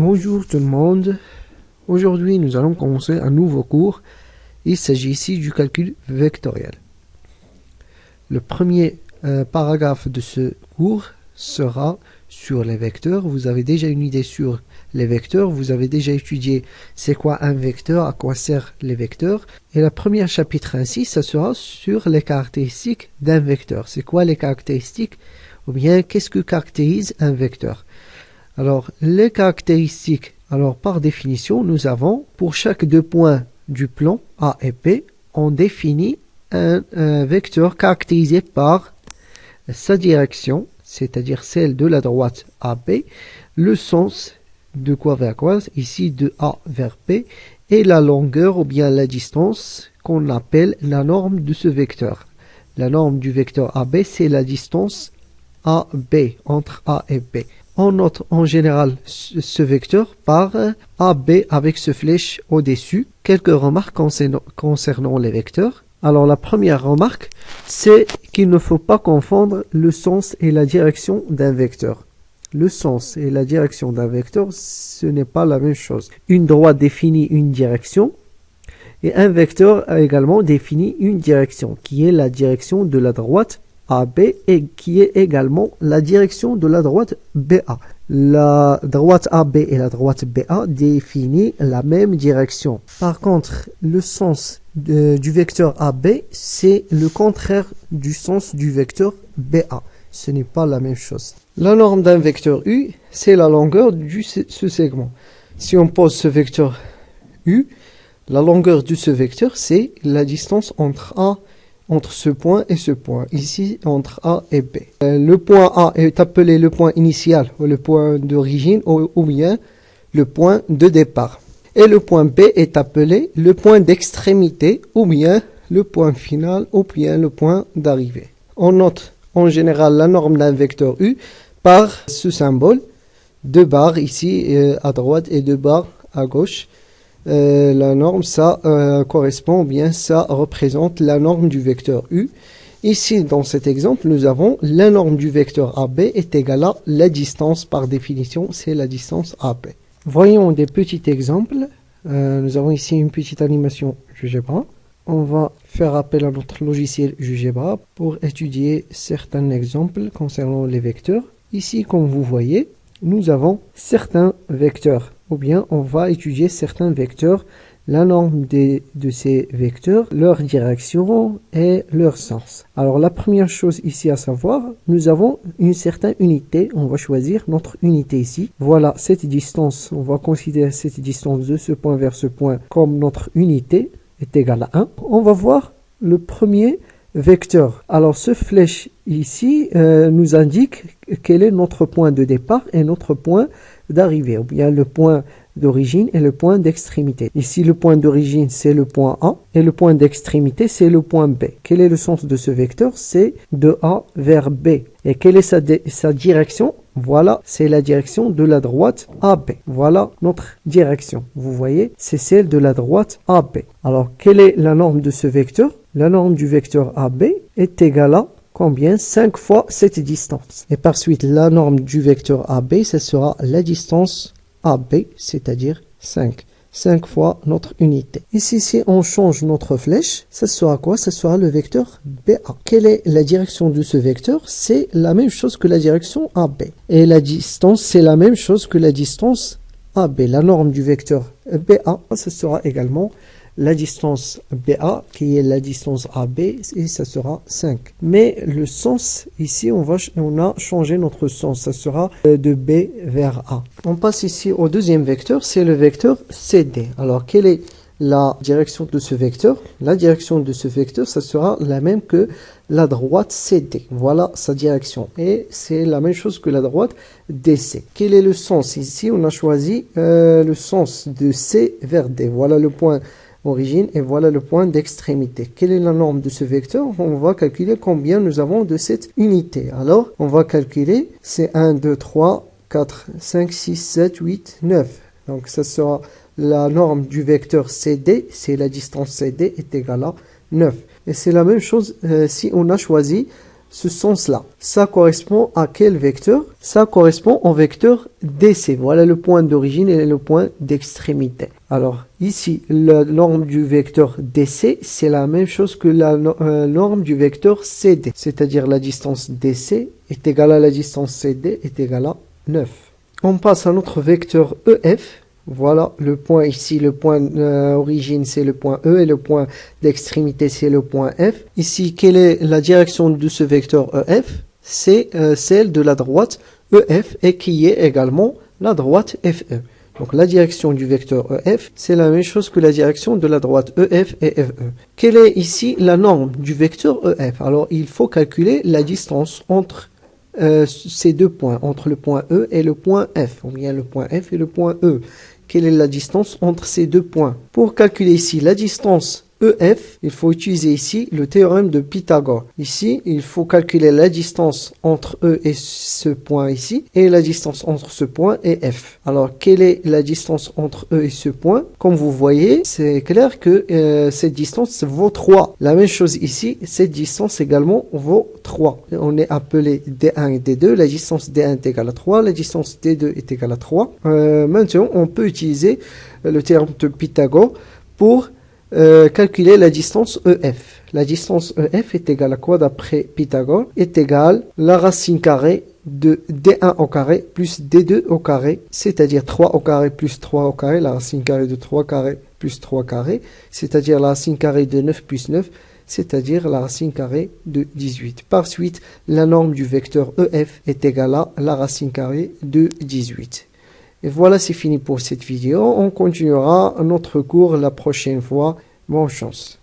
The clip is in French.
Bonjour tout le monde. Aujourd'hui, nous allons commencer un nouveau cours. Il s'agit ici du calcul vectoriel. Le premier paragraphe de ce cours sera sur les vecteurs. Vous avez déjà une idée sur les vecteurs. Vous avez déjà étudié c'est quoi un vecteur, à quoi servent les vecteurs. Et le premier chapitre ainsi, ça sera sur les caractéristiques d'un vecteur. C'est quoi les caractéristiques? Ou bien, qu'est-ce que caractérise un vecteur? Alors, les caractéristiques, par définition, nous avons, pour chaque deux points du plan A et B, on définit un vecteur caractérisé par sa direction, c'est-à-dire celle de la droite AB, le sens de quoi vers quoi, ici de A vers B, et la longueur ou bien la distance qu'on appelle la norme de ce vecteur. La norme du vecteur AB, c'est la distance AB, entre A et B. On note en général ce vecteur par AB avec ce flèche au-dessus. Quelques remarques concernant les vecteurs. Alors la première remarque, c'est qu'il ne faut pas confondre le sens et la direction d'un vecteur. Le sens et la direction d'un vecteur, ce n'est pas la même chose. Une droite définit une direction et un vecteur a également défini une direction qui est la direction de la droite AB et qui est également la direction de la droite BA. La droite AB et la droite BA définissent la même direction. Par contre, le sens du vecteur AB, c'est le contraire du sens du vecteur BA. Ce n'est pas la même chose. La norme d'un vecteur U, c'est la longueur de ce segment. Si on pose ce vecteur U, la longueur de ce vecteur, c'est la distance entre ce point et ce point, ici entre A et B. Le point A est appelé le point initial ou le point d'origine ou bien le point de départ. Et le point B est appelé le point d'extrémité ou bien le point final ou bien le point d'arrivée. On note en général la norme d'un vecteur U par ce symbole, deux barres ici à droite et deux barres à gauche. La norme, ça correspond bien, ça représente la norme du vecteur U. Ici, dans cet exemple, nous avons la norme du vecteur AB est égale à la distance par définition, c'est la distance AB. Voyons des petits exemples. Nous avons ici une petite animation GeoGebra. On va faire appel à notre logiciel GeoGebra pour étudier certains exemples concernant les vecteurs. Ici, comme vous voyez, nous avons certains vecteurs. Ou bien on va étudier certains vecteurs, la norme de ces vecteurs, leur direction et leur sens. Alors la première chose ici à savoir, nous avons une certaine unité, on va choisir notre unité ici. Voilà cette distance, on va considérer cette distance de ce point vers ce point comme notre unité est égale à 1. On va voir le premier vecteur. Alors ce flèche ici nous indique quel est notre point de départ et notre point d'arrivée, ou bien le point d'origine et le point d'extrémité. Ici, le point d'origine, c'est le point A, et le point d'extrémité, c'est le point B. Quel est le sens de ce vecteur? C'est de A vers B. Et quelle est sa direction? Voilà, c'est la direction de la droite AB. Voilà notre direction. Vous voyez, c'est celle de la droite AB. Alors, quelle est la norme de ce vecteur? La norme du vecteur AB est égale à combien? 5 fois cette distance. Et par suite, la norme du vecteur AB, ce sera la distance AB, c'est-à-dire 5. 5 fois notre unité. Ici, si on change notre flèche, ça sera quoi? Ça sera le vecteur BA. Quelle est la direction de ce vecteur? C'est la même chose que la direction AB. Et la distance, c'est la même chose que la distance AB. La norme du vecteur BA, ce sera également la distance BA qui est la distance AB et ça sera 5. Mais le sens ici on a changé notre sens, ça sera de B vers A. On passe ici au deuxième vecteur, c'est le vecteur CD. Alors quelle est la direction de ce vecteur? La direction de ce vecteur, ça sera la même que la droite CD. Voilà sa direction et c'est la même chose que la droite DC. Quel est le sens? Ici on a choisi le sens de C vers D. Voilà le point origine et voilà le point d'extrémité. Quelle est la norme de ce vecteur? On va calculer combien nous avons de cette unité. Alors, on va calculer, c'est 1, 2, 3, 4, 5, 6, 7, 8, 9. Donc, ça sera la norme du vecteur CD, c'est la distance CD est égale à 9. Et c'est la même chose si on a choisi ce sens-là. Ça correspond à quel vecteur? Ça correspond au vecteur DC. Voilà le point d'origine et le point d'extrémité. Alors ici, la norme du vecteur DC, c'est la même chose que la norme du vecteur CD. C'est-à-dire la distance DC est égale à la distance CD est égale à 9. On passe à notre vecteur EF. Voilà le point ici, le point origine c'est le point E et le point d'extrémité c'est le point F. Ici, quelle est la direction de ce vecteur EF? C'est celle de la droite EF et qui est également la droite FE. Donc la direction du vecteur EF, c'est la même chose que la direction de la droite EF et FE. Quelle est ici la norme du vecteur EF? Alors il faut calculer la distance entre ces deux points, entre le point E et le point F, ou bien le point F et le point E. Quelle est la distance entre ces deux points? Pour calculer ici la distance EF, il faut utiliser ici le théorème de Pythagore. Ici, il faut calculer la distance entre E et ce point ici, et la distance entre ce point et F. Alors, quelle est la distance entre E et ce point? Comme vous voyez, c'est clair que cette distance vaut 3. La même chose ici, cette distance également vaut 3. On est appelé D1 et D2. La distance D1 est égale à 3, la distance D2 est égale à 3. Maintenant, on peut utiliser le théorème de Pythagore pour calculer la distance EF. La distance EF est égale à quoi d'après Pythagore? Est égale la racine carrée de D1 au carré plus D2 au carré, c'est-à-dire 3 au carré plus 3 au carré, la racine carrée de 3 carré plus 3 carré, c'est-à-dire la racine carrée de 9 plus 9, c'est-à-dire la racine carrée de 18. Par suite, la norme du vecteur EF est égale à la racine carrée de 18. Et voilà, c'est fini pour cette vidéo. On continuera notre cours la prochaine fois. Bonne chance.